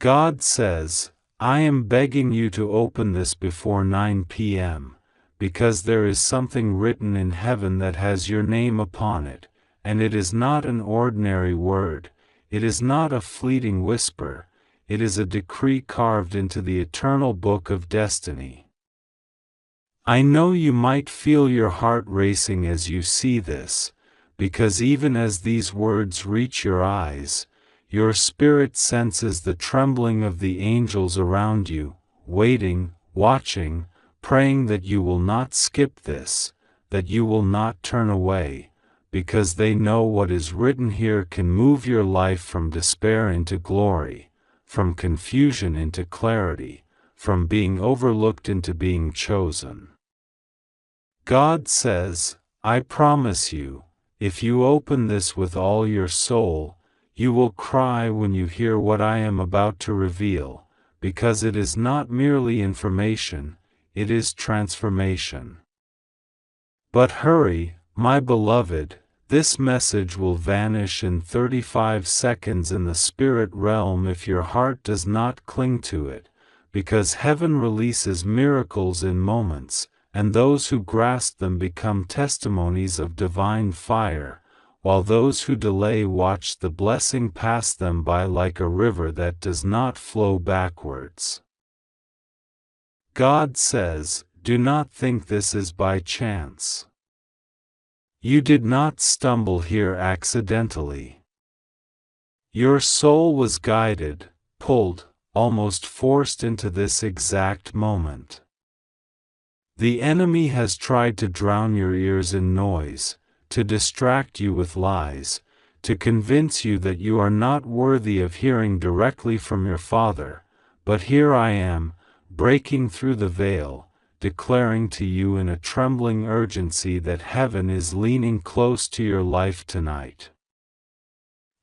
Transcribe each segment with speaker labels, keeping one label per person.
Speaker 1: God says, I am begging you to open this before 9 p.m., because there is something written in heaven that has your name upon it, and it is not an ordinary word, it is not a fleeting whisper, it is a decree carved into the eternal book of destiny. I know you might feel your heart racing as you see this, because even as these words reach your eyes, your spirit senses the trembling of the angels around you, waiting, watching, praying that you will not skip this, that you will not turn away, because they know what is written here can move your life from despair into glory, from confusion into clarity, from being overlooked into being chosen. God says, I promise you, if you open this with all your soul, you will cry when you hear what I am about to reveal, because it is not merely information, it is transformation. But hurry, my beloved, this message will vanish in 35 seconds in the spirit realm if your heart does not cling to it, because heaven releases miracles in moments, and those who grasp them become testimonies of divine fire, while those who delay watch the blessing pass them by like a river that does not flow backwards. God says, do not think this is by chance. You did not stumble here accidentally. Your soul was guided, pulled, almost forced into this exact moment. The enemy has tried to drown your ears in noise, to distract you with lies, to convince you that you are not worthy of hearing directly from your Father, but here I am, breaking through the veil, declaring to you in a trembling urgency that heaven is leaning close to your life tonight.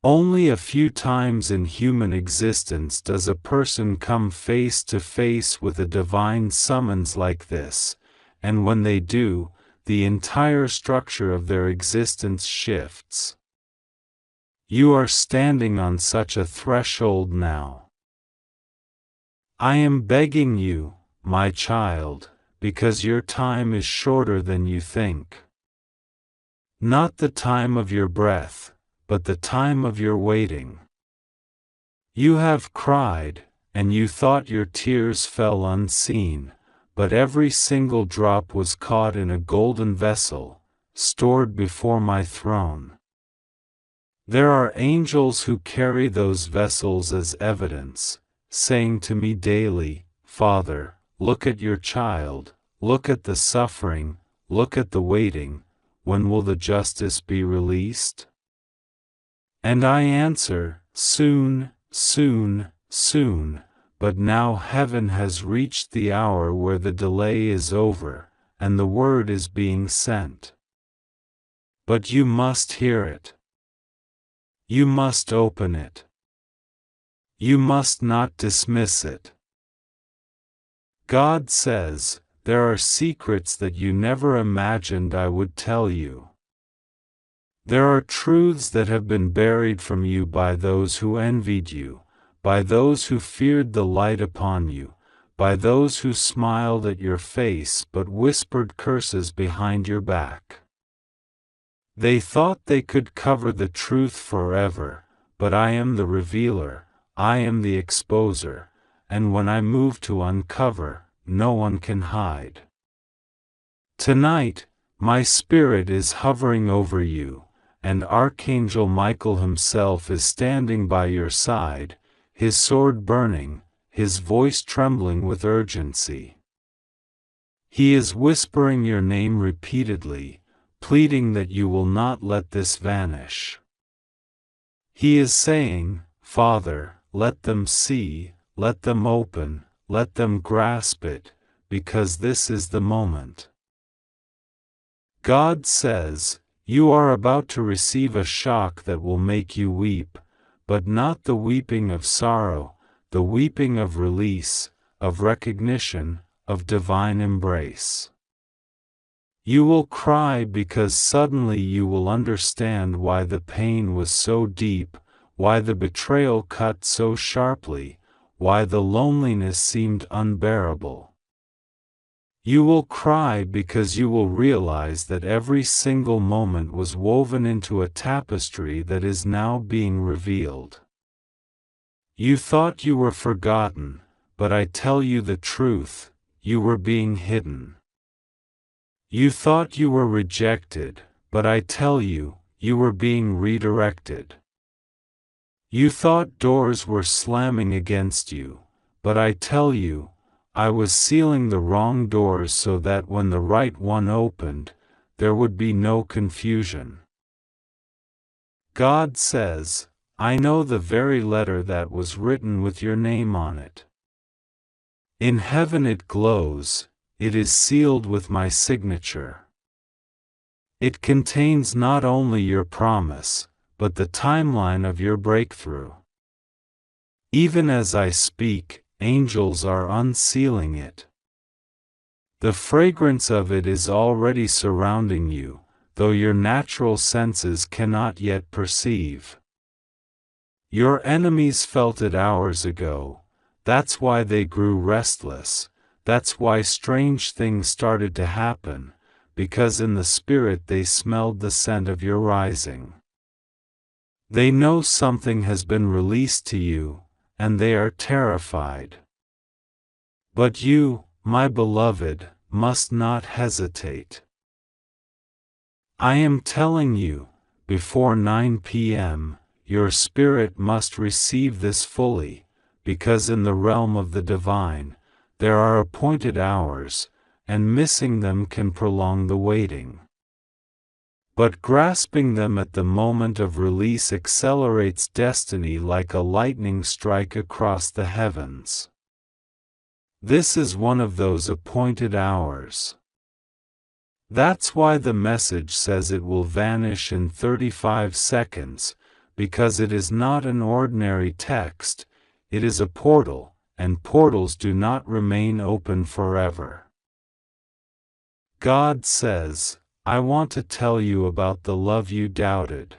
Speaker 1: Only a few times in human existence does a person come face to face with a divine summons like this, and when they do, the entire structure of their existence shifts. You are standing on such a threshold now. I am begging you, my child, because your time is shorter than you think. Not the time of your breath, but the time of your waiting. You have cried, and you thought your tears fell unseen, but every single drop was caught in a golden vessel, stored before my throne. There are angels who carry those vessels as evidence, saying to me daily, Father, look at your child, look at the suffering, look at the waiting, when will the justice be released? And I answer, soon, soon, soon, but now heaven has reached the hour where the delay is over, and the word is being sent. But you must hear it. You must open it. You must not dismiss it. God says, there are secrets that you never imagined I would tell you. There are truths that have been buried from you by those who envied you, by those who feared the light upon you, by those who smiled at your face but whispered curses behind your back. They thought they could cover the truth forever, but I am the revealer, I am the exposer, and when I move to uncover, no one can hide. Tonight, my spirit is hovering over you, and Archangel Michael himself is standing by your side, his sword burning, his voice trembling with urgency. He is whispering your name repeatedly, pleading that you will not let this vanish. He is saying, Father, let them see, let them open, let them grasp it, because this is the moment. God says, you are about to receive a shock that will make you weep, but not the weeping of sorrow, the weeping of release, of recognition, of divine embrace. You will cry because suddenly you will understand why the pain was so deep, why the betrayal cut so sharply, why the loneliness seemed unbearable. You will cry because you will realize that every single moment was woven into a tapestry that is now being revealed. You thought you were forgotten, but I tell you the truth, you were being hidden. You thought you were rejected, but I tell you, you were being redirected. You thought doors were slamming against you, but I tell you, I was sealing the wrong doors so that when the right one opened, there would be no confusion. God says, I know the very letter that was written with your name on it. In heaven it glows, it is sealed with my signature. It contains not only your promise, but the timeline of your breakthrough. Even as I speak, angels are unsealing it. The fragrance of it is already surrounding you, though your natural senses cannot yet perceive. Your enemies felt it hours ago, that's why they grew restless, that's why strange things started to happen, because in the spirit they smelled the scent of your rising. They know something has been released to you, and they are terrified. But you, my beloved, must not hesitate. I am telling you, before 9 p.m., your spirit must receive this fully, because in the realm of the divine, there are appointed hours, and missing them can prolong the waiting. But grasping them at the moment of release accelerates destiny like a lightning strike across the heavens. This is one of those appointed hours. That's why the message says it will vanish in 35 seconds, because it is not an ordinary text, it is a portal, and portals do not remain open forever. God says, I want to tell you about the love you doubted.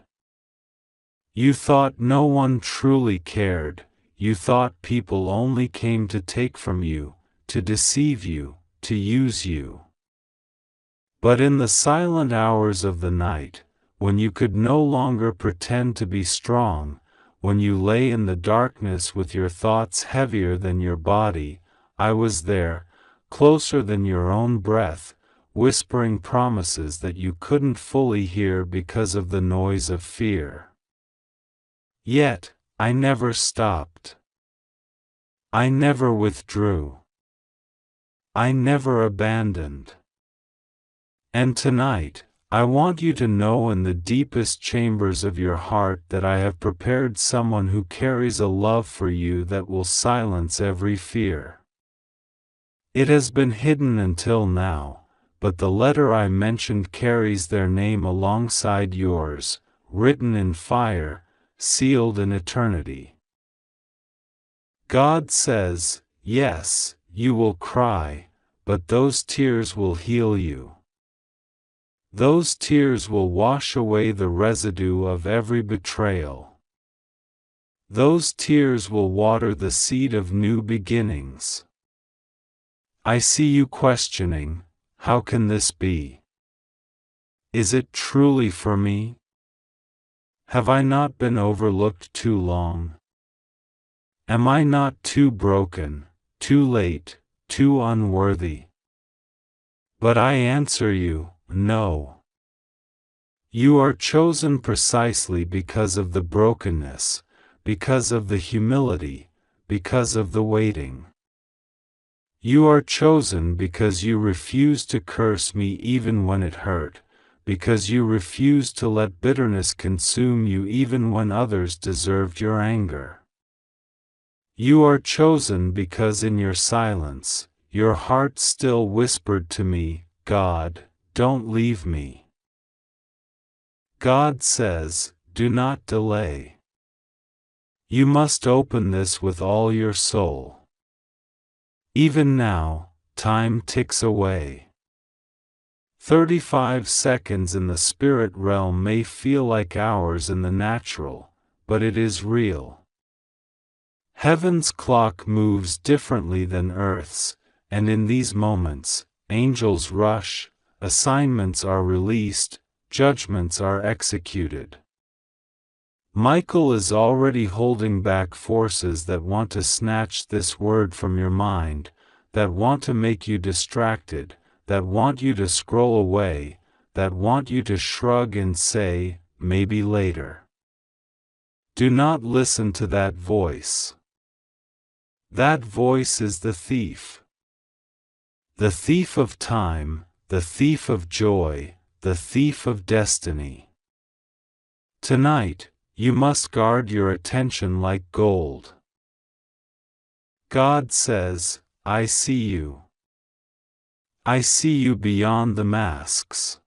Speaker 1: You thought no one truly cared, you thought people only came to take from you, to deceive you, to use you. But in the silent hours of the night, when you could no longer pretend to be strong, when you lay in the darkness with your thoughts heavier than your body, I was there, closer than your own breath, whispering promises that you couldn't fully hear because of the noise of fear. Yet, I never stopped. I never withdrew. I never abandoned. And tonight, I want you to know in the deepest chambers of your heart that I have prepared someone who carries a love for you that will silence every fear. It has been hidden until now, but the letter I mentioned carries their name alongside yours, written in fire, sealed in eternity. God says, yes, you will cry, but those tears will heal you. Those tears will wash away the residue of every betrayal. Those tears will water the seed of new beginnings. I see you questioning, how can this be? Is it truly for me? Have I not been overlooked too long? Am I not too broken, too late, too unworthy? But I answer you, no. You are chosen precisely because of the brokenness, because of the humility, because of the waiting. You are chosen because you refuse to curse me even when it hurt, because you refuse to let bitterness consume you even when others deserved your anger. You are chosen because in your silence, your heart still whispered to me, God, don't leave me. God says, do not delay. You must open this with all your soul. Even now, time ticks away. 35 seconds in the spirit realm may feel like hours in the natural, but it is real. Heaven's clock moves differently than Earth's, and in these moments, angels rush, assignments are released, judgments are executed. Michael is already holding back forces that want to snatch this word from your mind, that want to make you distracted, that want you to scroll away, that want you to shrug and say, maybe later. Do not listen to that voice. That voice is the thief. The thief of time, the thief of joy, the thief of destiny. Tonight, you must guard your attention like gold. God says, I see you. I see you beyond the masks.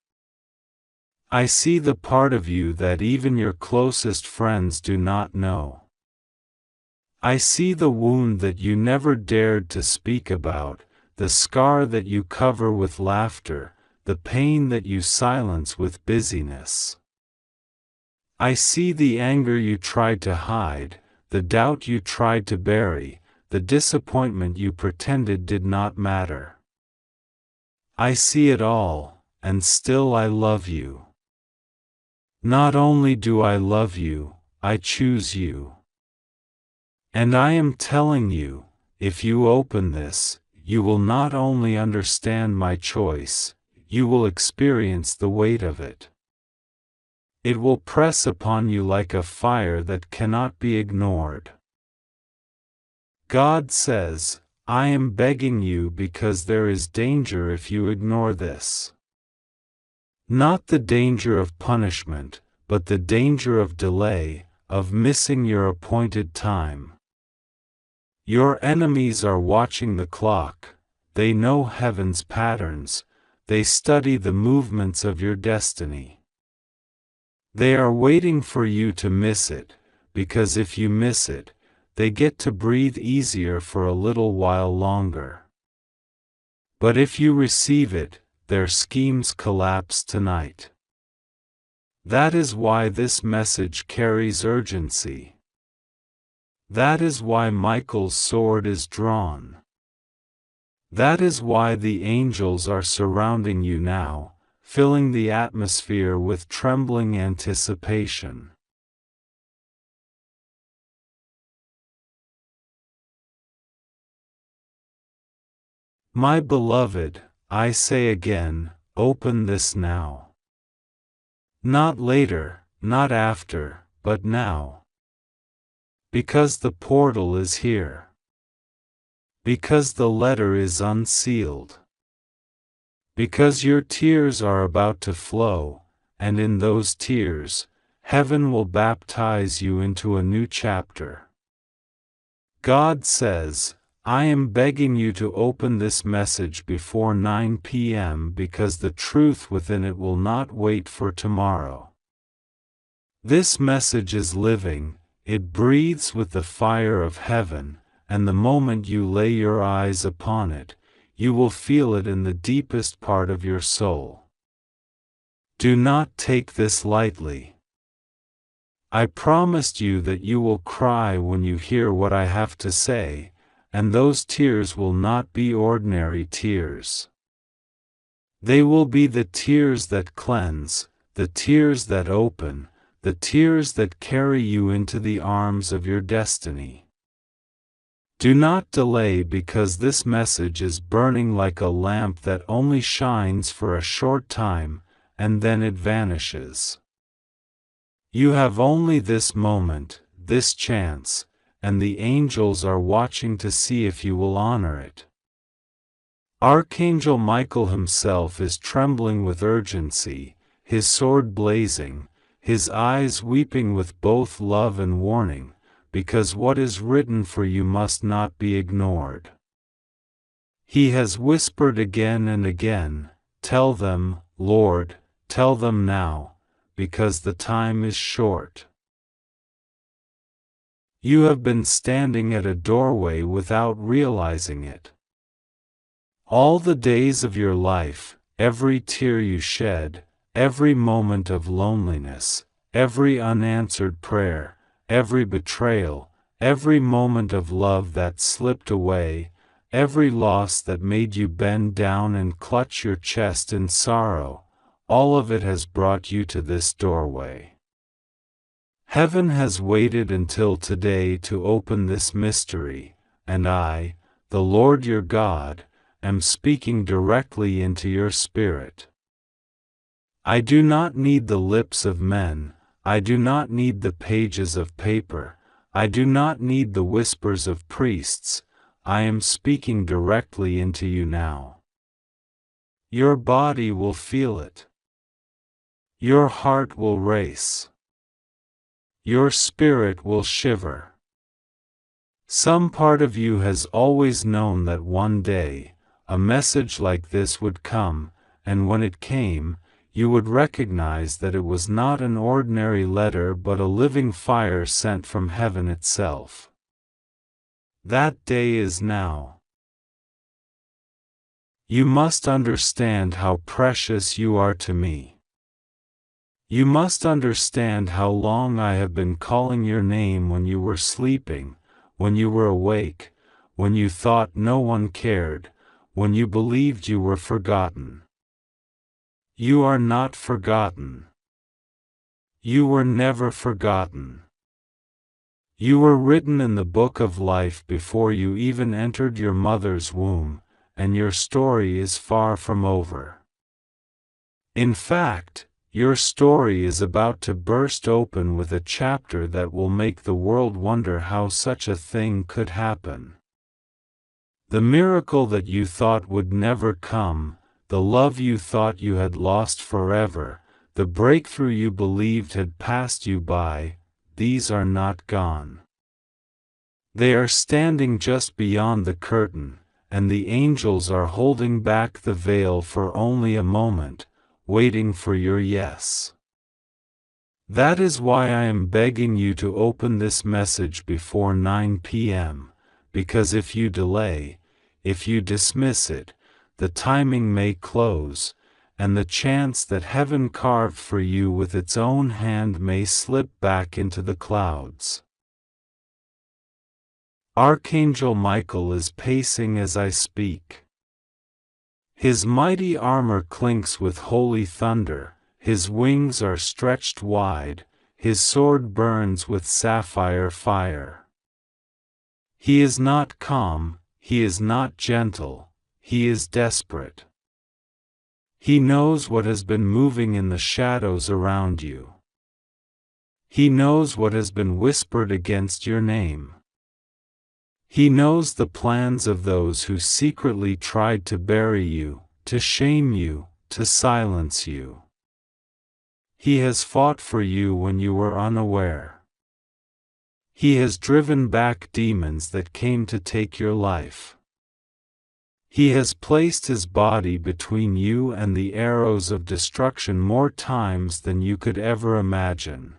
Speaker 1: I see the part of you that even your closest friends do not know. I see the wound that you never dared to speak about, the scar that you cover with laughter, the pain that you silence with busyness. I see the anger you tried to hide, the doubt you tried to bury, the disappointment you pretended did not matter. I see it all, and still I love you. Not only do I love you, I choose you. And I am telling you, if you open this, you will not only understand my choice, you will experience the weight of it. It will press upon you like a fire that cannot be ignored. God says, I am begging you because there is danger if you ignore this. Not the danger of punishment, but the danger of delay, of missing your appointed time. Your enemies are watching the clock, they know heaven's patterns, they study the movements of your destiny. They are waiting for you to miss it, because if you miss it, they get to breathe easier for a little while longer. But if you receive it, their schemes collapse tonight. That is why this message carries urgency. That is why Michael's sword is drawn. That is why the angels are surrounding you now, filling the atmosphere with trembling anticipation. My beloved, I say again, open this now. Not later, not after, but now. Because the portal is here. Because the letter is unsealed. Because your tears are about to flow, and in those tears, heaven will baptize you into a new chapter. God says, I am begging you to open this message before 9 p.m. because the truth within it will not wait for tomorrow. This message is living, it breathes with the fire of heaven, and the moment you lay your eyes upon it, you will feel it in the deepest part of your soul. Do not take this lightly. I promised you that you will cry when you hear what I have to say, and those tears will not be ordinary tears. They will be the tears that cleanse, the tears that open, the tears that carry you into the arms of your destiny. Do not delay because this message is burning like a lamp that only shines for a short time, and then it vanishes. You have only this moment, this chance, and the angels are watching to see if you will honor it. Archangel Michael himself is trembling with urgency, his sword blazing, his eyes weeping with both love and warning, because what is written for you must not be ignored. He has whispered again and again, tell them, Lord, tell them now, because the time is short. You have been standing at a doorway without realizing it. All the days of your life, every tear you shed, every moment of loneliness, every unanswered prayer, every betrayal, every moment of love that slipped away, every loss that made you bend down and clutch your chest in sorrow, all of it has brought you to this doorway. Heaven has waited until today to open this mystery, and I, the Lord your God, am speaking directly into your spirit. I do not need the lips of men, I do not need the pages of paper, I do not need the whispers of priests, I am speaking directly into you now. Your body will feel it. Your heart will race. Your spirit will shiver. Some part of you has always known that one day, a message like this would come, and when it came, you would recognize that it was not an ordinary letter but a living fire sent from heaven itself. That day is now. You must understand how precious you are to me. You must understand how long I have been calling your name when you were sleeping, when you were awake, when you thought no one cared, when you believed you were forgotten. You are not forgotten. You were never forgotten. You were written in the book of life before you even entered your mother's womb, and your story is far from over. In fact, your story is about to burst open with a chapter that will make the world wonder how such a thing could happen. The miracle that you thought would never come, the love you thought you had lost forever, the breakthrough you believed had passed you by, these are not gone. They are standing just beyond the curtain, and the angels are holding back the veil for only a moment, waiting for your yes. That is why I am begging you to open this message before 9 p.m., because if you delay, if you dismiss it, the timing may close, and the chance that heaven carved for you with its own hand may slip back into the clouds. Archangel Michael is pacing as I speak. His mighty armor clinks with holy thunder, his wings are stretched wide, his sword burns with sapphire fire. He is not calm, he is not gentle, he is desperate. He knows what has been moving in the shadows around you. He knows what has been whispered against your name. He knows the plans of those who secretly tried to bury you, to shame you, to silence you. He has fought for you when you were unaware. He has driven back demons that came to take your life. He has placed his body between you and the arrows of destruction more times than you could ever imagine.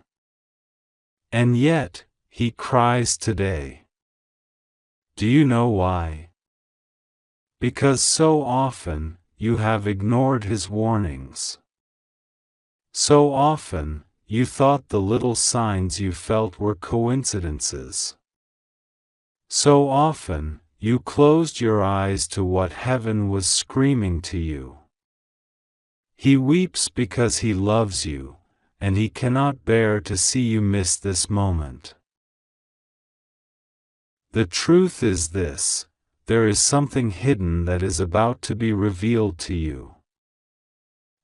Speaker 1: And yet, he cries today. Do you know why? Because so often, you have ignored his warnings. So often, you thought the little signs you felt were coincidences. So often, you closed your eyes to what heaven was screaming to you. He weeps because he loves you, and he cannot bear to see you miss this moment. The truth is this: there is something hidden that is about to be revealed to you.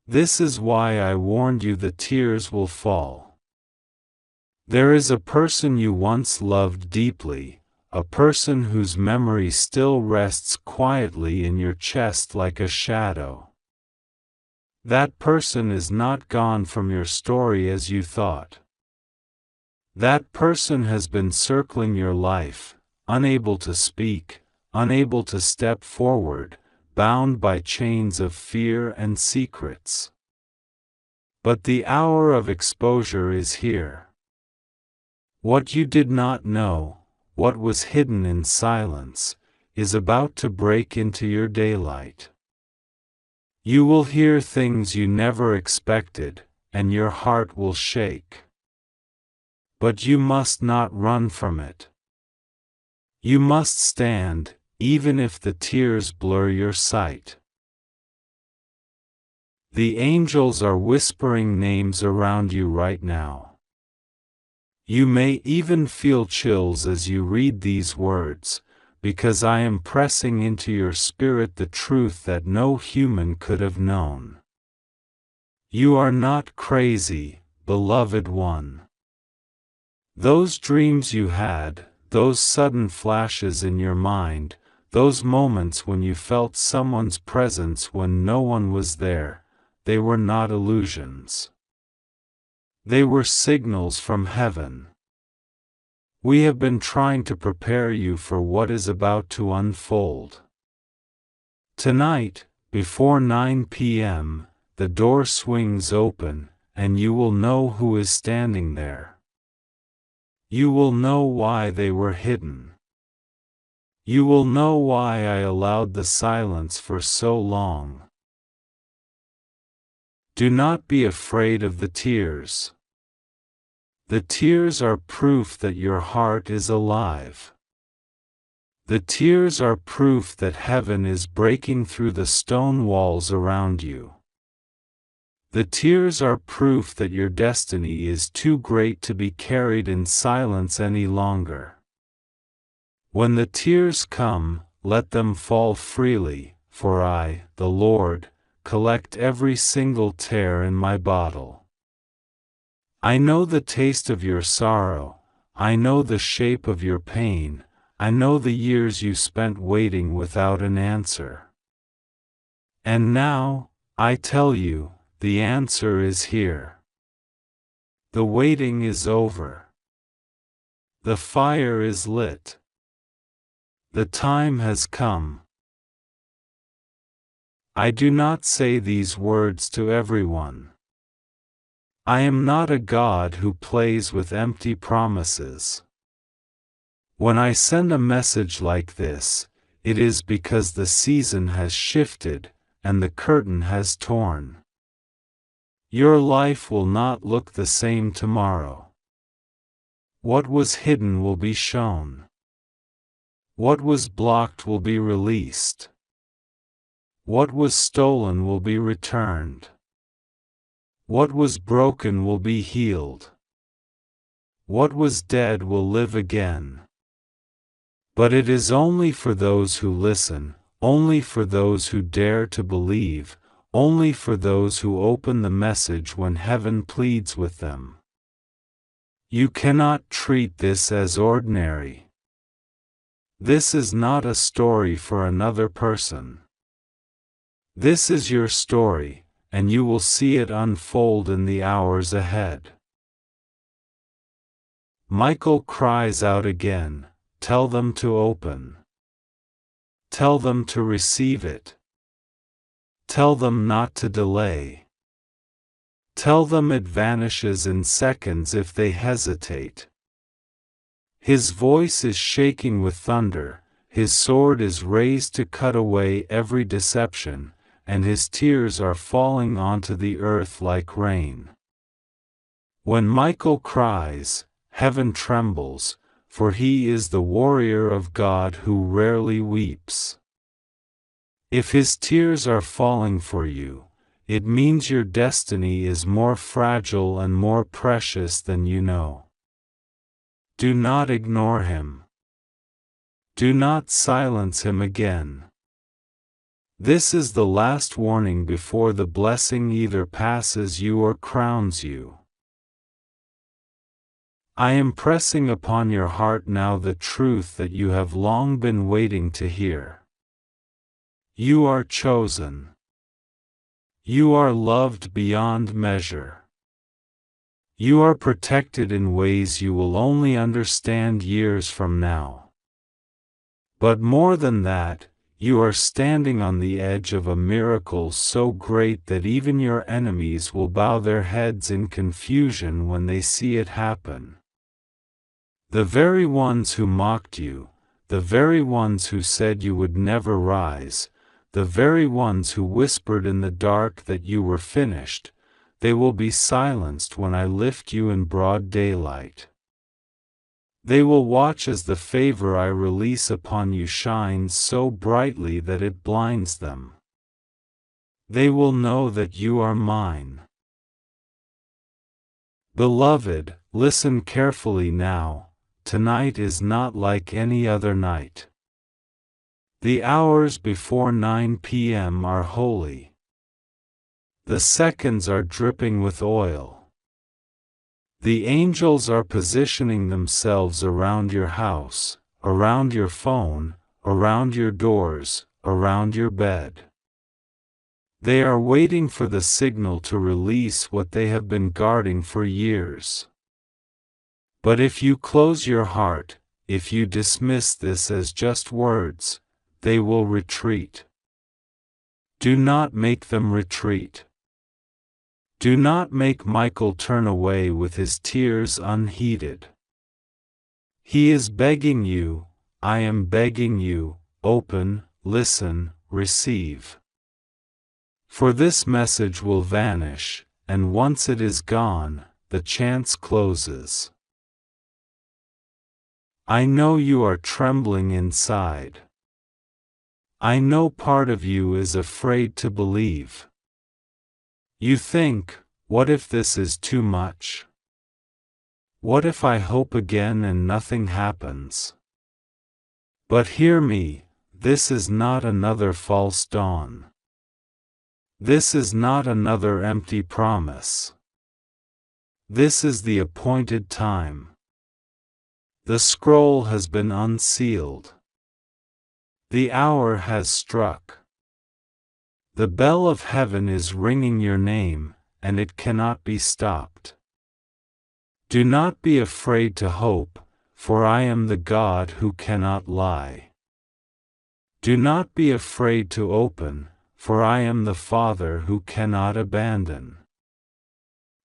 Speaker 1: This is why I warned you the tears will fall. There is a person you once loved deeply, a person whose memory still rests quietly in your chest like a shadow. That person is not gone from your story as you thought. That person has been circling your life, unable to speak, unable to step forward, bound by chains of fear and secrets. But the hour of exposure is here. What you did not know, what was hidden in silence, is about to break into your daylight. You will hear things you never expected, and your heart will shake. But you must not run from it. You must stand, even if the tears blur your sight. The angels are whispering names around you right now. You may even feel chills as you read these words, because I am pressing into your spirit the truth that no human could have known. You are not crazy, beloved one. Those dreams you had, those sudden flashes in your mind, those moments when you felt someone's presence when no one was there, they were not illusions. They were signals from heaven. We have been trying to prepare you for what is about to unfold. Tonight, before 9 p.m., the door swings open, and you will know who is standing there. You will know why they were hidden. You will know why I allowed the silence for so long. Do not be afraid of the tears. The tears are proof that your heart is alive. The tears are proof that heaven is breaking through the stone walls around you. The tears are proof that your destiny is too great to be carried in silence any longer. When the tears come, let them fall freely, for I, the Lord, collect every single tear in my bottle. I know the taste of your sorrow, I know the shape of your pain, I know the years you spent waiting without an answer. And now, I tell you, the answer is here. The waiting is over. The fire is lit. The time has come. I do not say these words to everyone. I am not a God who plays with empty promises. When I send a message like this, it is because the season has shifted, and the curtain has torn. Your life will not look the same tomorrow. What was hidden will be shown. What was blocked will be released. What was stolen will be returned. What was broken will be healed. What was dead will live again. But it is only for those who listen, only for those who dare to believe, only for those who open the message when heaven pleads with them. You cannot treat this as ordinary. This is not a story for another person. This is your story, and you will see it unfold in the hours ahead. Michael cries out again, tell them to open. Tell them to receive it. Tell them not to delay. Tell them it vanishes in seconds if they hesitate. His voice is shaking with thunder, his sword is raised to cut away every deception, and his tears are falling onto the earth like rain. When Michael cries, heaven trembles, for he is the warrior of God who rarely weeps. If his tears are falling for you, it means your destiny is more fragile and more precious than you know. Do not ignore him. Do not silence him again. This is the last warning before the blessing either passes you or crowns you. I am pressing upon your heart now the truth that you have long been waiting to hear. You are chosen. You are loved beyond measure. You are protected in ways you will only understand years from now. But more than that, you are standing on the edge of a miracle so great that even your enemies will bow their heads in confusion when they see it happen. The very ones who mocked you, the very ones who said you would never rise, the very ones who whispered in the dark that you were finished, they will be silenced when I lift you in broad daylight. They will watch as the favor I release upon you shines so brightly that it blinds them. They will know that you are mine. Beloved, listen carefully now. Tonight is not like any other night. The hours before 9 p.m. are holy. The seconds are dripping with oil. The angels are positioning themselves around your house, around your phone, around your doors, around your bed. They are waiting for the signal to release what they have been guarding for years. But if you close your heart, if you dismiss this as just words, they will retreat. Do not make them retreat. Do not make Michael turn away with his tears unheeded. He is begging you, I am begging you, open, listen, receive. For this message will vanish, and once it is gone, the chance closes. I know you are trembling inside. I know part of you is afraid to believe. You think, what if this is too much? What if I hope again and nothing happens? But hear me, this is not another false dawn. This is not another empty promise. This is the appointed time. The scroll has been unsealed. The hour has struck. The bell of heaven is ringing your name, and it cannot be stopped. Do not be afraid to hope, for I am the God who cannot lie. Do not be afraid to open, for I am the Father who cannot abandon.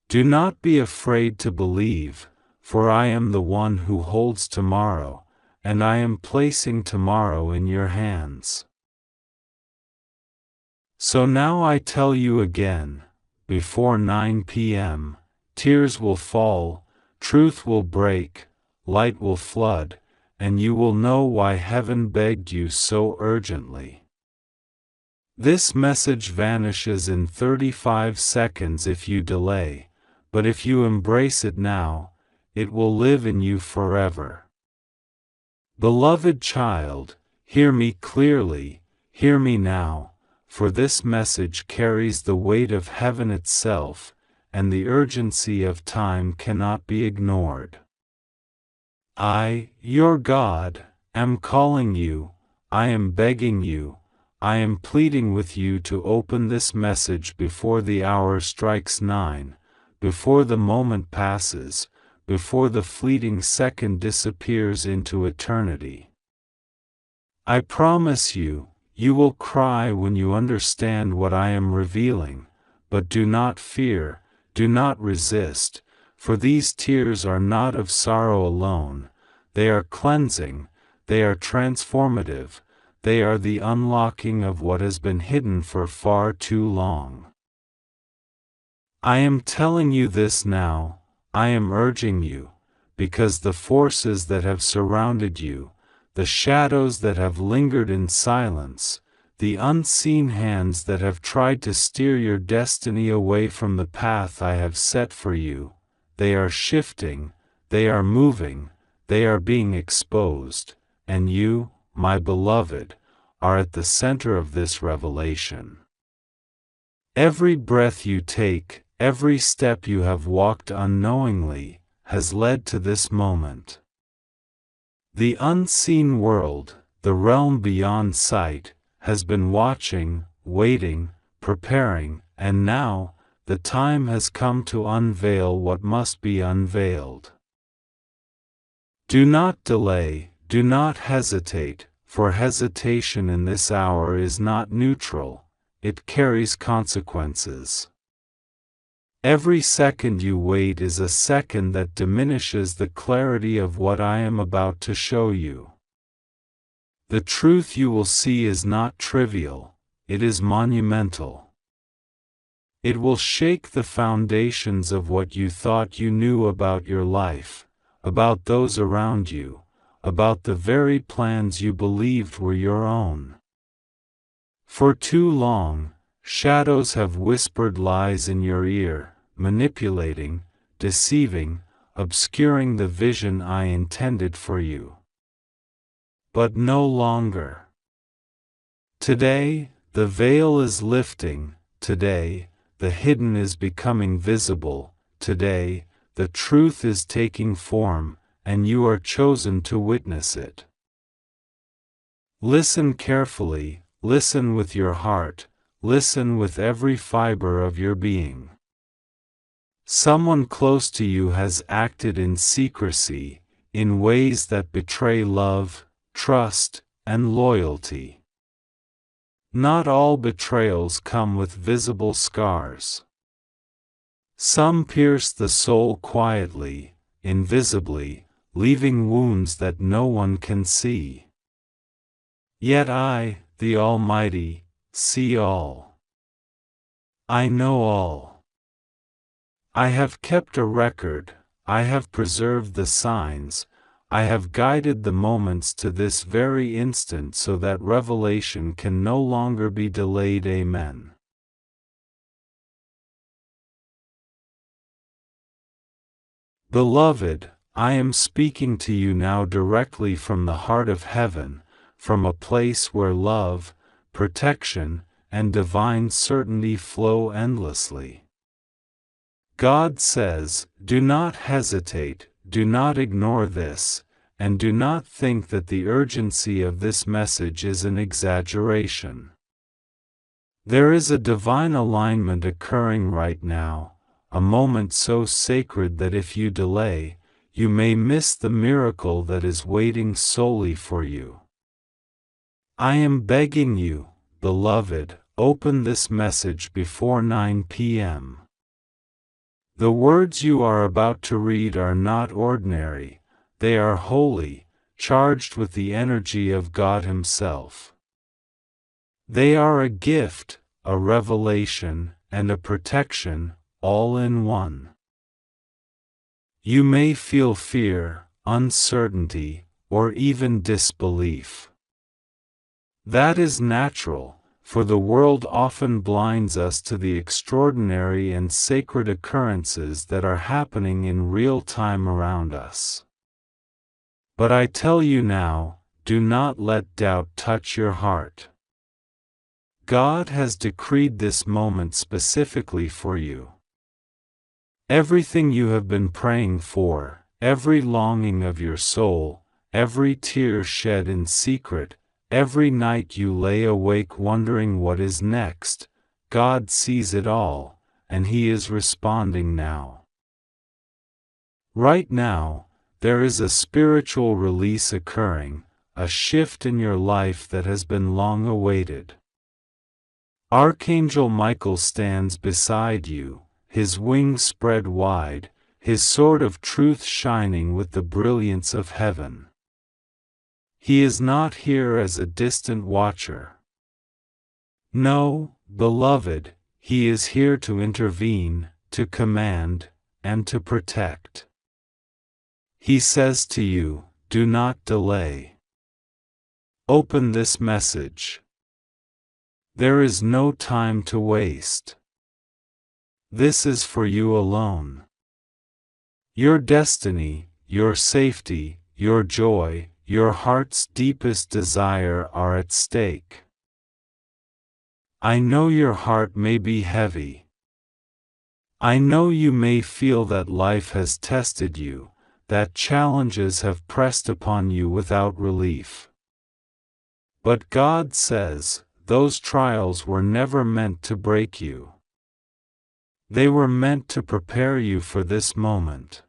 Speaker 1: Do not be afraid to believe, for I am the one who holds tomorrow, and I am placing tomorrow in your hands. So now I tell you again, before 9 p.m., tears will fall, truth will break, light will flood, and you will know why heaven begged you so urgently. This message vanishes in 35 seconds if you delay, but if you embrace it now, it will live in you forever. Beloved child, hear me clearly, hear me now, for this message carries the weight of heaven itself, and the urgency of time cannot be ignored. I, your God, am calling you, I am begging you, I am pleading with you to open this message before the hour strikes 9, before the moment passes, before the fleeting second disappears into eternity. I promise you, you will cry when you understand what I am revealing, but do not fear, do not resist, for these tears are not of sorrow alone, they are cleansing, they are transformative, they are the unlocking of what has been hidden for far too long. I am telling you this now, I am urging you, because the forces that have surrounded you, the shadows that have lingered in silence, the unseen hands that have tried to steer your destiny away from the path I have set for you, they are shifting, they are moving, they are being exposed, and you, my beloved, are at the center of this revelation. Every breath you take, every step you have walked unknowingly, has led to this moment. The unseen world, the realm beyond sight, has been watching, waiting, preparing, and now, the time has come to unveil what must be unveiled. Do not delay, do not hesitate, for hesitation in this hour is not neutral, it carries consequences. Every second you wait is a second that diminishes the clarity of what I am about to show you. The truth you will see is not trivial, it is monumental. It will shake the foundations of what you thought you knew about your life, about those around you, about the very plans you believed were your own. For too long, shadows have whispered lies in your ear, manipulating, deceiving, obscuring the vision I intended for you. But no longer. Today, the veil is lifting. Today, the hidden is becoming visible. Today, the truth is taking form, and you are chosen to witness it. Listen carefully, listen with your heart, listen with every fiber of your being. Someone close to you has acted in secrecy, in ways that betray love, trust, and loyalty. Not all betrayals come with visible scars. Some pierce the soul quietly, invisibly, leaving wounds that no one can see. Yet I, the Almighty, see all. I know all. I have kept a record, I have preserved the signs, I have guided the moments to this very instant so that revelation can no longer be delayed. Amen. Beloved, I am speaking to you now directly from the heart of heaven, from a place where love, protection, and divine certainty flow endlessly. God says, do not hesitate, do not ignore this, and do not think that the urgency of this message is an exaggeration. There is a divine alignment occurring right now, a moment so sacred that if you delay, you may miss the miracle that is waiting solely for you. I am begging you, beloved, open this message before 9 p.m. The words you are about to read are not ordinary, they are holy, charged with the energy of God Himself. They are a gift, a revelation, and a protection, all in one. You may feel fear, uncertainty, or even disbelief. That is natural, for the world often blinds us to the extraordinary and sacred occurrences that are happening in real time around us. But I tell you now, do not let doubt touch your heart. God has decreed this moment specifically for you. Everything you have been praying for, every longing of your soul, every tear shed in secret, every night you lay awake wondering what is next, God sees it all, and He is responding now. Right now, there is a spiritual release occurring, a shift in your life that has been long awaited. Archangel Michael stands beside you, his wings spread wide, his sword of truth shining with the brilliance of heaven. He is not here as a distant watcher. No, beloved, He is here to intervene, to command, and to protect. He says to you, do not delay. Open this message. There is no time to waste. This is for you alone. Your destiny, your safety, your joy, your heart's deepest desire are at stake. I know your heart may be heavy. I know you may feel that life has tested you, that challenges have pressed upon you without relief. But God says, those trials were never meant to break you. They were meant to prepare you for this moment.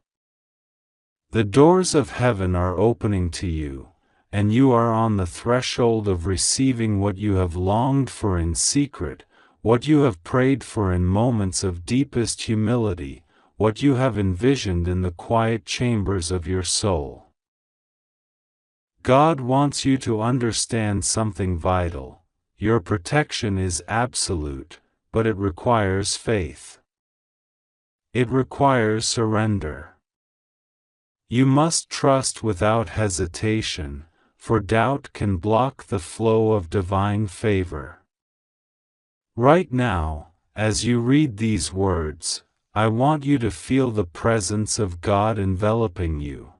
Speaker 1: The doors of heaven are opening to you, and you are on the threshold of receiving what you have longed for in secret, what you have prayed for in moments of deepest humility, what you have envisioned in the quiet chambers of your soul. God wants you to understand something vital. Your protection is absolute, but it requires faith. It requires surrender. You must trust without hesitation, for doubt can block the flow of divine favor. Right now, as you read these words, I want you to feel the presence of God enveloping you.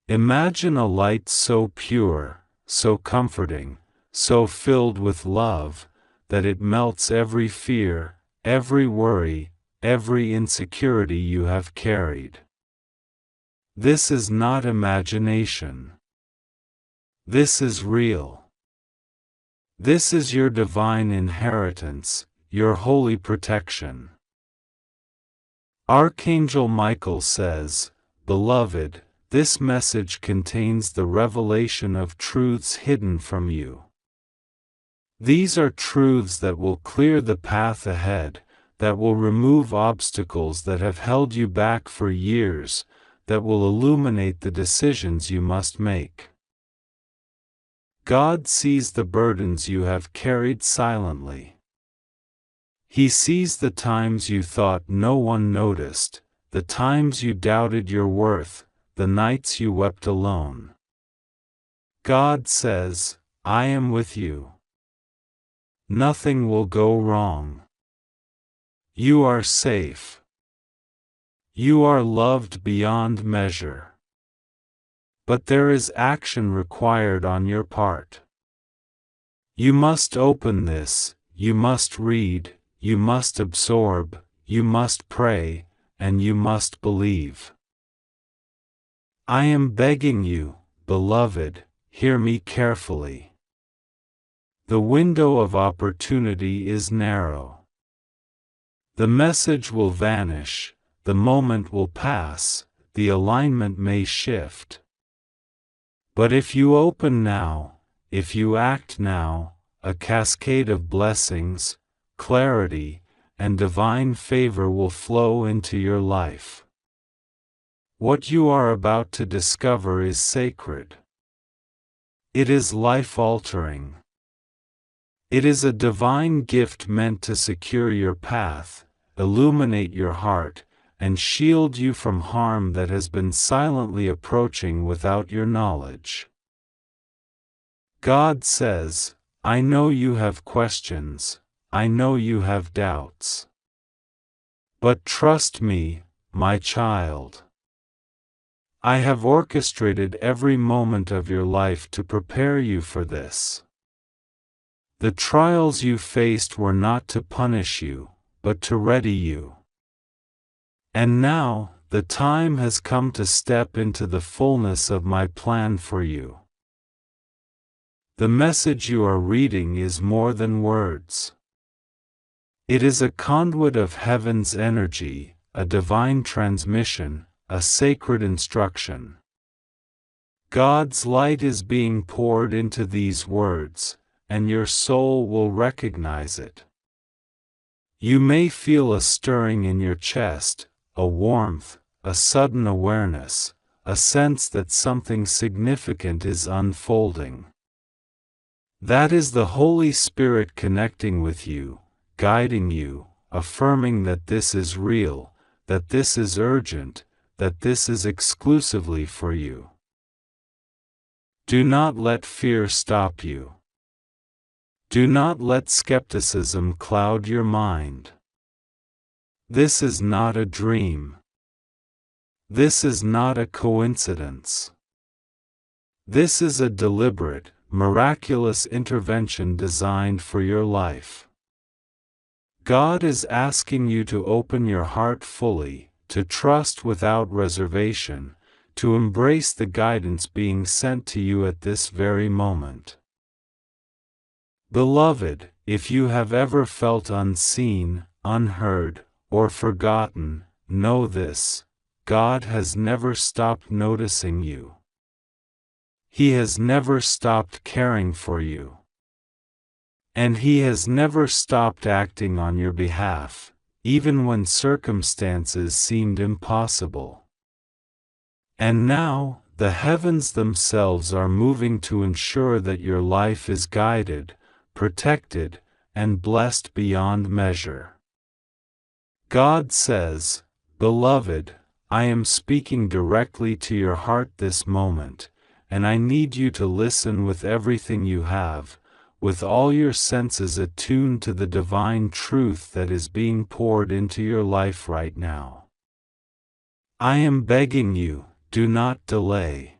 Speaker 1: Imagine a light so pure, so comforting, so filled with love, that it melts every fear, every worry, every insecurity you have carried. This is not imagination. This is real. This is your divine inheritance, your holy protection. Archangel Michael says, "Beloved, this message contains the revelation of truths hidden from you. These are truths that will clear the path ahead, that will remove obstacles that have held you back for years, that will illuminate the decisions you must make." God sees the burdens you have carried silently. He sees the times you thought no one noticed, the times you doubted your worth, the nights you wept alone. God says, "I am with you. Nothing will go wrong. You are safe. You are loved beyond measure." But there is action required on your part. You must open this, you must read, you must absorb, you must pray, and you must believe. I am begging you, beloved, hear me carefully. The window of opportunity is narrow. The message will vanish, the moment will pass, the alignment may shift. But if you open now, if you act now, a cascade of blessings, clarity, and divine favor will flow into your life. What you are about to discover is sacred. It is life-altering. It is a divine gift meant to secure your path, illuminate your heart, and shield you from harm that has been silently approaching without your knowledge. God says, "I know you have questions, I know you have doubts. But trust me, my child. I have orchestrated every moment of your life to prepare you for this. The trials you faced were not to punish you, but to ready you. And now, the time has come to step into the fullness of my plan for you." The message you are reading is more than words. It is a conduit of heaven's energy, a divine transmission, a sacred instruction. God's light is being poured into these words, and your soul will recognize it. You may feel a stirring in your chest, a warmth, a sudden awareness, a sense that something significant is unfolding. That is the Holy Spirit connecting with you, guiding you, affirming that this is real, that this is urgent, that this is exclusively for you. Do not let fear stop you. Do not let skepticism cloud your mind. This is not a dream. This is not a coincidence. This is a deliberate, miraculous intervention designed for your life. God is asking you to open your heart fully, to trust without reservation, to embrace the guidance being sent to you at this very moment. Beloved, if you have ever felt unseen, unheard, or forgotten, know this: God has never stopped noticing you. He has never stopped caring for you. And He has never stopped acting on your behalf, even when circumstances seemed impossible. And now, the heavens themselves are moving to ensure that your life is guided, protected, and blessed beyond measure. God says, "Beloved, I am speaking directly to your heart this moment, and I need you to listen with everything you have, with all your senses attuned to the divine truth that is being poured into your life right now. I am begging you, do not delay.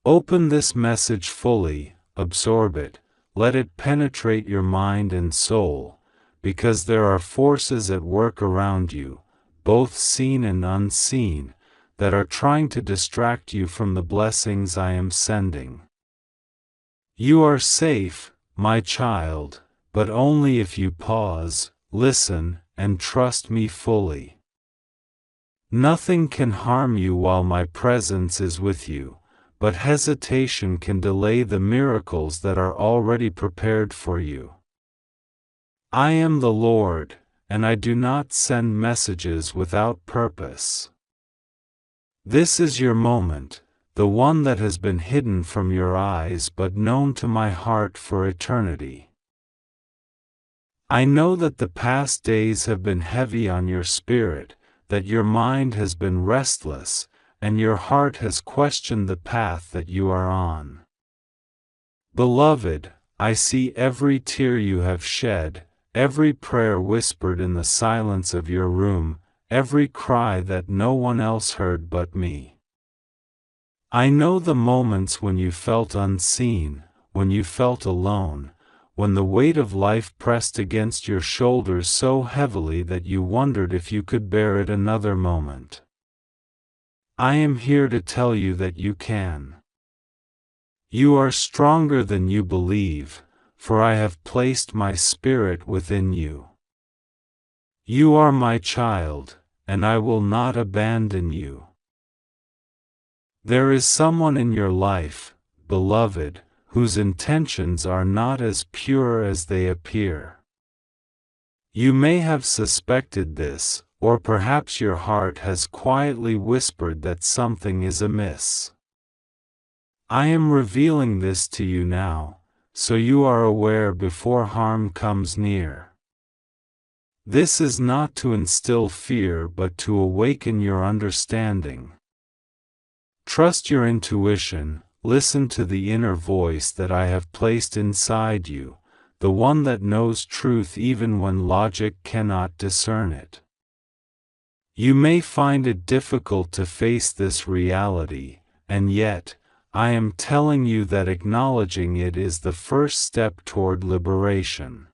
Speaker 1: Open this message fully, absorb it, let it penetrate your mind and soul, because there are forces at work around you, both seen and unseen, that are trying to distract you from the blessings I am sending. You are safe, my child, but only if you pause, listen, and trust me fully. Nothing can harm you while my presence is with you, but hesitation can delay the miracles that are already prepared for you. I am the Lord, and I do not send messages without purpose. This is your moment, the one that has been hidden from your eyes but known to my heart for eternity. I know that the past days have been heavy on your spirit, that your mind has been restless, and your heart has questioned the path that you are on. Beloved, I see every tear you have shed, every prayer whispered in the silence of your room, every cry that no one else heard but me. I know the moments when you felt unseen, when you felt alone, when the weight of life pressed against your shoulders so heavily that you wondered if you could bear it another moment. I am here to tell you that you can. You are stronger than you believe, for I have placed my Spirit within you. You are my child, and I will not abandon you. There is someone in your life, beloved, whose intentions are not as pure as they appear. You may have suspected this, or perhaps your heart has quietly whispered that something is amiss. I am revealing this to you now, so you are aware before harm comes near. This is not to instill fear but to awaken your understanding. Trust your intuition, listen to the inner voice that I have placed inside you, the one that knows truth even when logic cannot discern it. You may find it difficult to face this reality, and yet, I am telling you that acknowledging it is the first step toward liberation.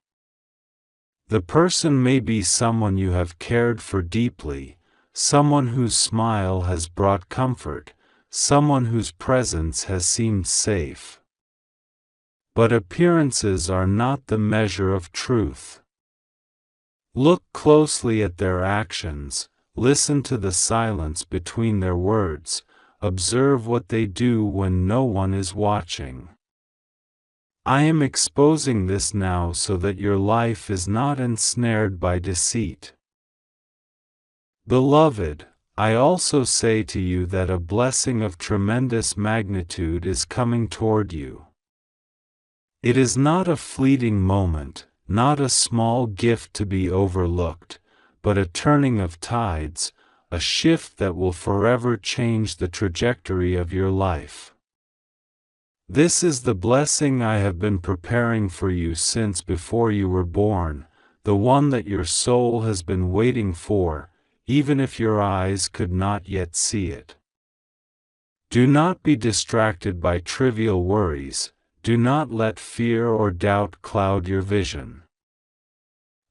Speaker 1: The person may be someone you have cared for deeply, someone whose smile has brought comfort, someone whose presence has seemed safe. But appearances are not the measure of truth. Look closely at their actions, listen to the silence between their words, observe what they do when no one is watching. I am exposing this now so that your life is not ensnared by deceit. Beloved, I also say to you that a blessing of tremendous magnitude is coming toward you. It is not a fleeting moment, not a small gift to be overlooked, but a turning of tides, a shift that will forever change the trajectory of your life. This is the blessing I have been preparing for you since before you were born, the one that your soul has been waiting for, even if your eyes could not yet see it. Do not be distracted by trivial worries, do not let fear or doubt cloud your vision.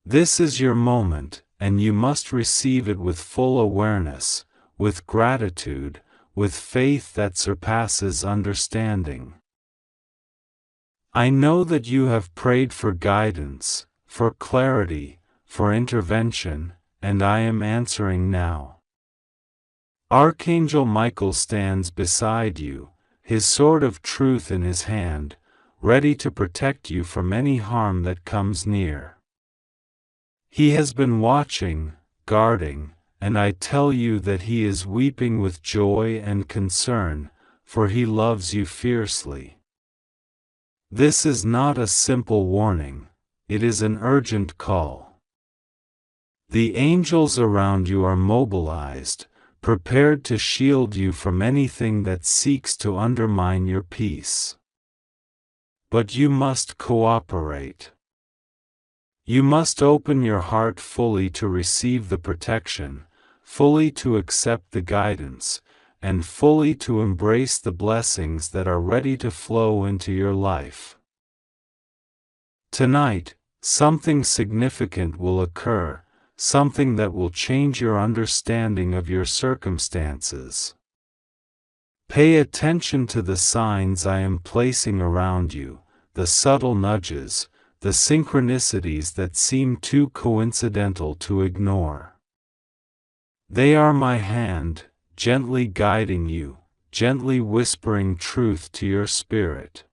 Speaker 1: This is your moment, and you must receive it with full awareness, with gratitude, with faith that surpasses understanding. I know that you have prayed for guidance, for clarity, for intervention, and I am answering now. Archangel Michael stands beside you, his sword of truth in his hand, ready to protect you from any harm that comes near. He has been watching, guarding, and I tell you that he is weeping with joy and concern, for he loves you fiercely. This is not a simple warning, it is an urgent call. The angels around you are mobilized, prepared to shield you from anything that seeks to undermine your peace. But you must cooperate. You must open your heart fully to receive the protection, fully to accept the guidance, and fully to embrace the blessings that are ready to flow into your life. Tonight, something significant will occur, something that will change your understanding of your circumstances. Pay attention to the signs I am placing around you, the subtle nudges, the synchronicities that seem too coincidental to ignore. They are my hand, gently guiding you, gently whispering truth to your spirit.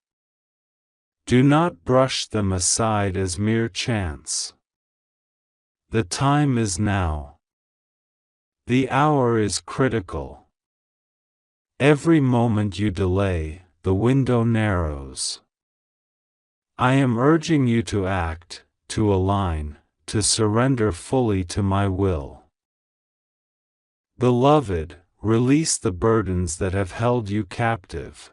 Speaker 1: Do not brush them aside as mere chance. The time is now. The hour is critical. Every moment you delay, the window narrows. I am urging you to act, to align, to surrender fully to my will. Beloved, release the burdens that have held you captive.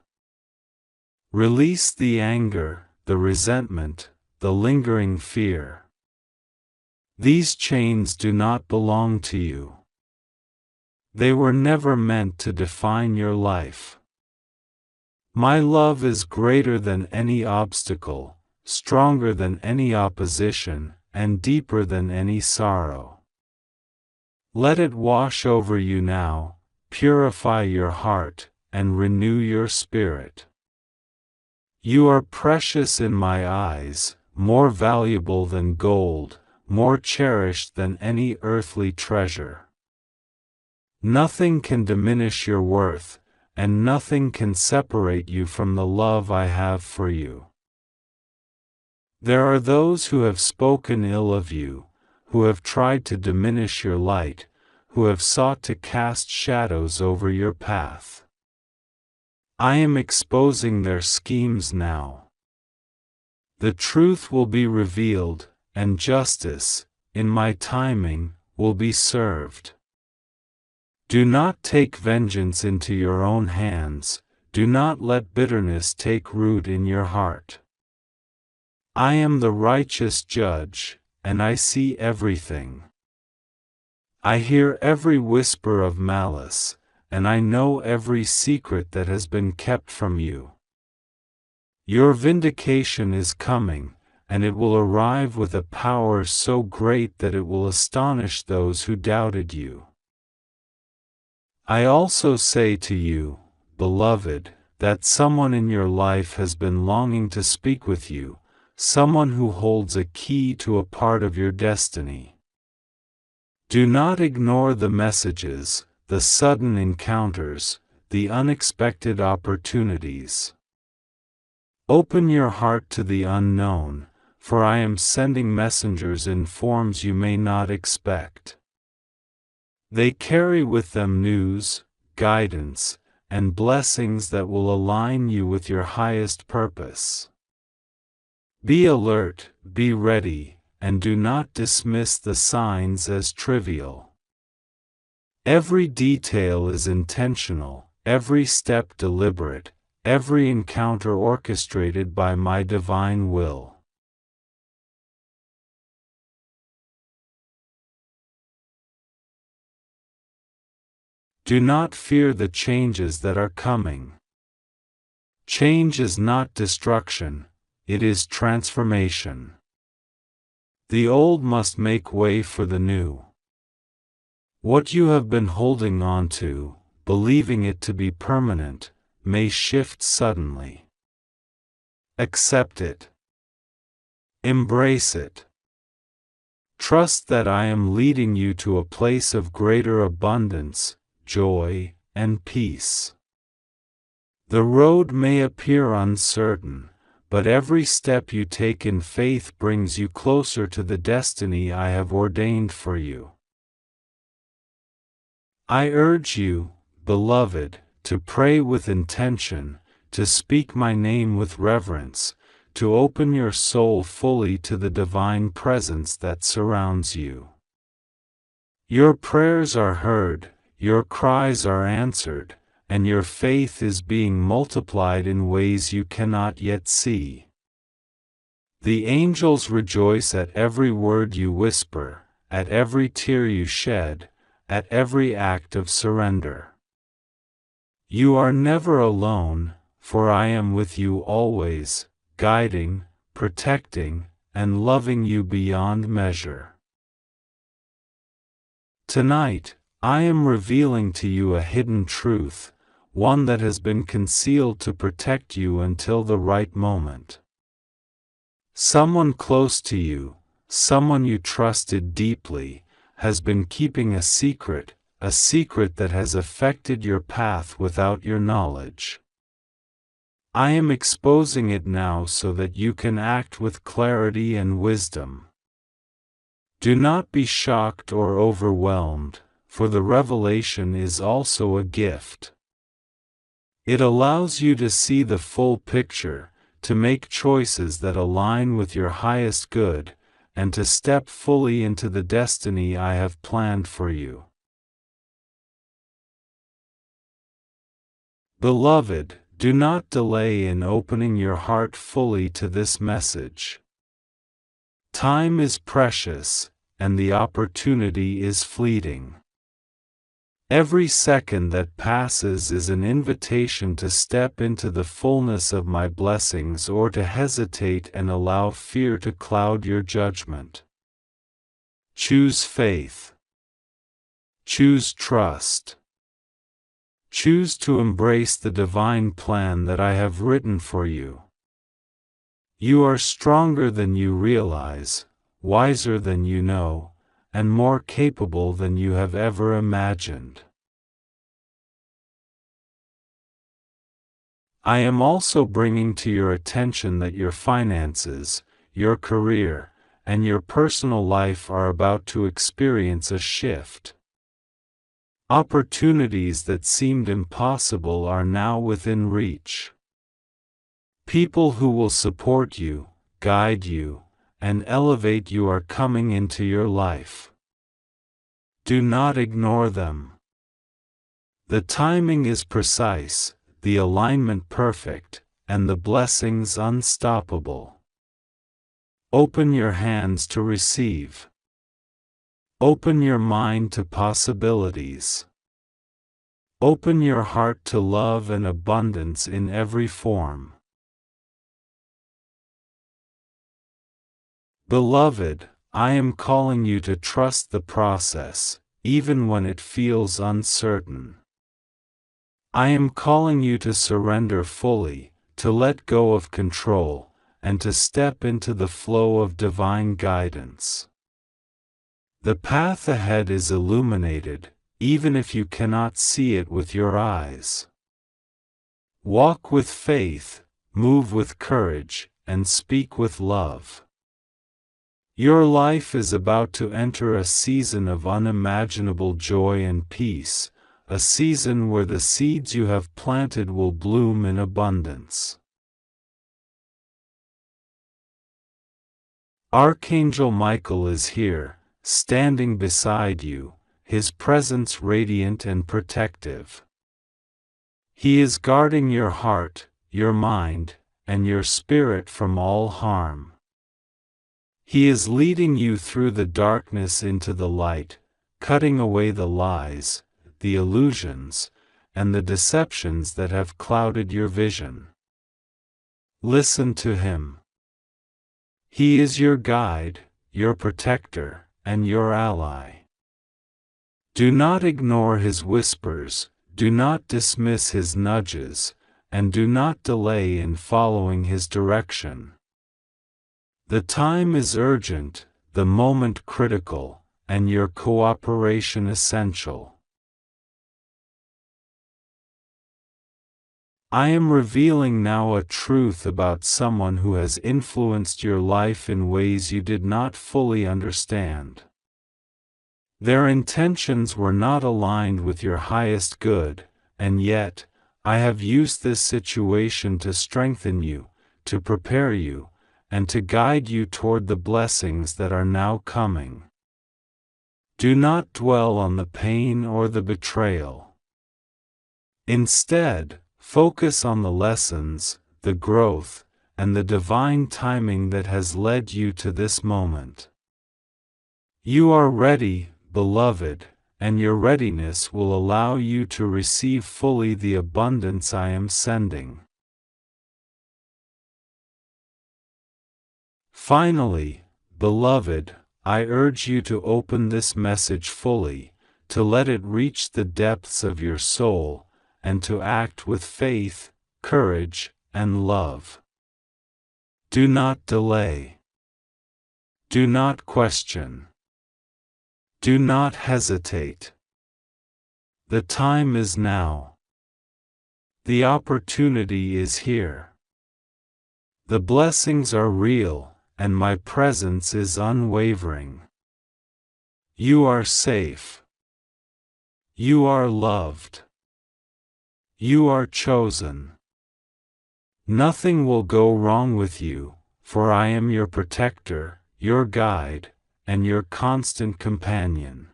Speaker 1: Release the anger, the resentment, the lingering fear. These chains do not belong to you. They were never meant to define your life. My love is greater than any obstacle, stronger than any opposition, and deeper than any sorrow. Let it wash over you now, purify your heart, and renew your spirit. You are precious in my eyes, more valuable than gold, more cherished than any earthly treasure. Nothing can diminish your worth, and nothing can separate you from the love I have for you. There are those who have spoken ill of you, who have tried to diminish your light, who have sought to cast shadows over your path. I am exposing their schemes now. The truth will be revealed, and justice, in my timing, will be served. Do not take vengeance into your own hands, do not let bitterness take root in your heart. I am the righteous judge, and I see everything. I hear every whisper of malice, and I know every secret that has been kept from you. Your vindication is coming, and it will arrive with a power so great that it will astonish those who doubted you. I also say to you, beloved, that someone in your life has been longing to speak with you, someone who holds a key to a part of your destiny. Do not ignore the messages, the sudden encounters, the unexpected opportunities. Open your heart to the unknown, for I am sending messengers in forms you may not expect. They carry with them news, guidance, and blessings that will align you with your highest purpose. Be alert, be ready, and do not dismiss the signs as trivial. Every detail is intentional, every step deliberate, every encounter orchestrated by my divine will. Do not fear the changes that are coming. Change is not destruction, it is transformation. The old must make way for the new. What you have been holding on to, believing it to be permanent, may shift suddenly. Accept it. Embrace it. Trust that I am leading you to a place of greater abundance, joy, and peace. The road may appear uncertain, but every step you take in faith brings you closer to the destiny I have ordained for you. I urge you, beloved, to pray with intention, to speak my name with reverence, to open your soul fully to the divine presence that surrounds you. Your prayers are heard, your cries are answered, and your faith is being multiplied in ways you cannot yet see. The angels rejoice at every word you whisper, at every tear you shed, at every act of surrender. You are never alone, for I am with you always, guiding, protecting, and loving you beyond measure. Tonight, I am revealing to you a hidden truth, one that has been concealed to protect you until the right moment. Someone close to you, someone you trusted deeply, has been keeping a secret that has affected your path without your knowledge. I am exposing it now so that you can act with clarity and wisdom. Do not be shocked or overwhelmed, for the revelation is also a gift. It allows you to see the full picture, to make choices that align with your highest good, and to step fully into the destiny I have planned for you. Beloved, do not delay in opening your heart fully to this message. Time is precious, and the opportunity is fleeting. Every second that passes is an invitation to step into the fullness of my blessings or to hesitate and allow fear to cloud your judgment. Choose faith. Choose trust. Choose to embrace the divine plan that I have written for you. You are stronger than you realize, wiser than you know, and more capable than you have ever imagined. I am also bringing to your attention that your finances, your career, and your personal life are about to experience a shift. Opportunities that seemed impossible are now within reach. People who will support you, guide you, and elevate you are coming into your life. Do not ignore them. The timing is precise, the alignment perfect, and the blessings unstoppable. Open your hands to receive. Open your mind to possibilities. Open your heart to love and abundance in every form. Beloved, I am calling you to trust the process, even when it feels uncertain. I am calling you to surrender fully, to let go of control, and to step into the flow of divine guidance. The path ahead is illuminated, even if you cannot see it with your eyes. Walk with faith, move with courage, and speak with love. Your life is about to enter a season of unimaginable joy and peace, a season where the seeds you have planted will bloom in abundance. Archangel Michael is here, standing beside you, his presence radiant and protective. He is guarding your heart, your mind, and your spirit from all harm. He is leading you through the darkness into the light, cutting away the lies, the illusions, and the deceptions that have clouded your vision. Listen to him. He is your guide, your protector, and your ally. Do not ignore his whispers, do not dismiss his nudges, and do not delay in following his direction. The time is urgent, the moment critical, and your cooperation essential. I am revealing now a truth about someone who has influenced your life in ways you did not fully understand. Their intentions were not aligned with your highest good, and yet, I have used this situation to strengthen you, to prepare you, and to guide you toward the blessings that are now coming. Do not dwell on the pain or the betrayal. Instead, focus on the lessons, the growth, and the divine timing that has led you to this moment. You are ready, beloved, and your readiness will allow you to receive fully the abundance I am sending. Finally, beloved, I urge you to open this message fully, to let it reach the depths of your soul, and to act with faith, courage, and love. Do not delay. Do not question. Do not hesitate. The time is now. The opportunity is here. The blessings are real, and my presence is unwavering. You are safe. You are loved. You are chosen. Nothing will go wrong with you, for I am your protector, your guide, and your constant companion.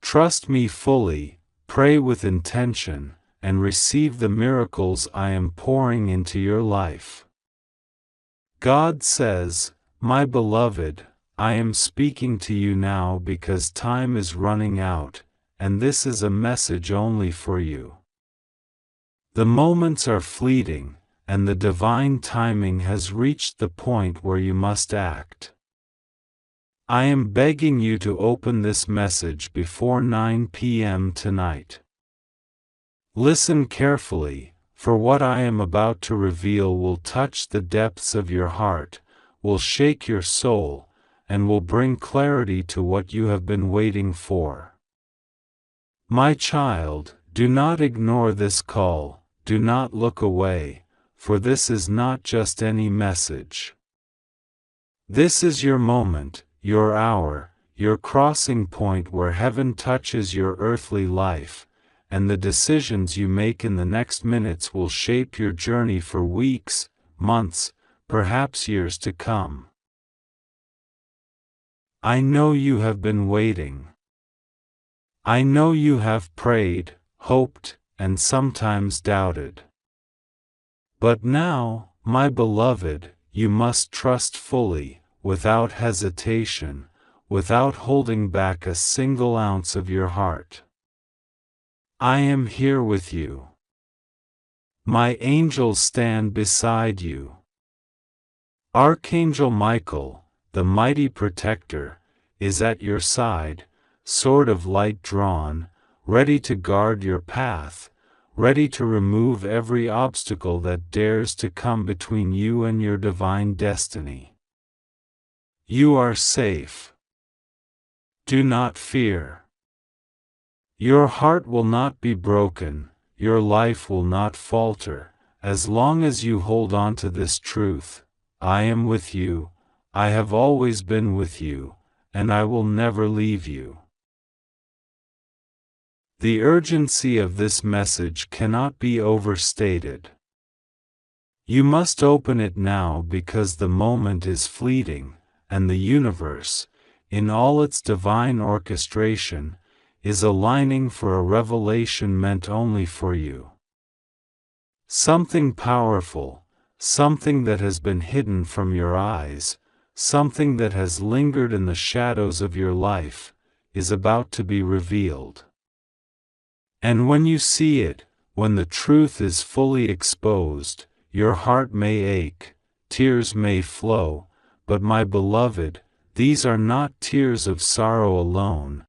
Speaker 1: Trust me fully, pray with intention, and receive the miracles I am pouring into your life. God says, my beloved, I am speaking to you now because time is running out, and this is a message only for you. The moments are fleeting, and the divine timing has reached the point where you must act. I am begging you to open this message before 9 p.m. tonight. Listen carefully, for what I am about to reveal will touch the depths of your heart, will shake your soul, and will bring clarity to what you have been waiting for. My child, do not ignore this call, do not look away, for this is not just any message. This is your moment, your hour, your crossing point where heaven touches your earthly life, and the decisions you make in the next minutes will shape your journey for weeks, months, perhaps years to come. I know you have been waiting. I know you have prayed, hoped, and sometimes doubted. But now, my beloved, you must trust fully, without hesitation, without holding back a single ounce of your heart. I am here with you. My angels stand beside you. Archangel Michael, the mighty protector, is at your side, sword of light drawn, ready to guard your path, ready to remove every obstacle that dares to come between you and your divine destiny. You are safe. Do not fear. Your heart will not be broken, your life will not falter, as long as you hold on to this truth. I am with you, I have always been with you, and I will never leave you. The urgency of this message cannot be overstated. You must open it now because the moment is fleeting, and the universe, in all its divine orchestration, is aligning for a revelation meant only for you. Something powerful, something that has been hidden from your eyes, something that has lingered in the shadows of your life, is about to be revealed. And when you see it, when the truth is fully exposed, your heart may ache, tears may flow, but my beloved, these are not tears of sorrow alone,